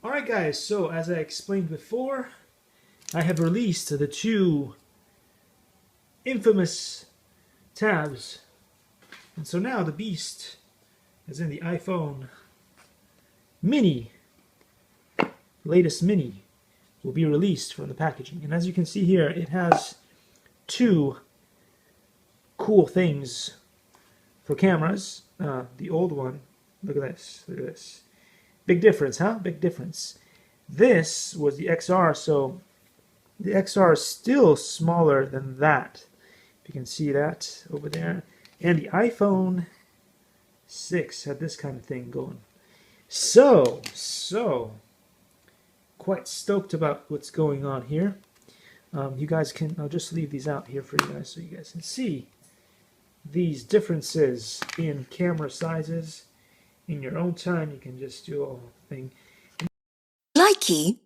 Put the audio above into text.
Alright guys, so as I explained before, I have released the two infamous tabs. And so now the beast is in the iPhone mini. Latest mini will be released from the packaging. And as you can see here, it has two cool things for cameras. The old one, look at this, look at this. Big difference, huh? Big difference. This was the XR, so the XR is still smaller than that. If you can see that over there. And the iPhone 6 had this kind of thing going. So, quite stoked about what's going on here. You guys can, I'll just leave these out here for you guys so you guys can see these differences in camera sizes. In your own time, you can just do a whole thing. Likey.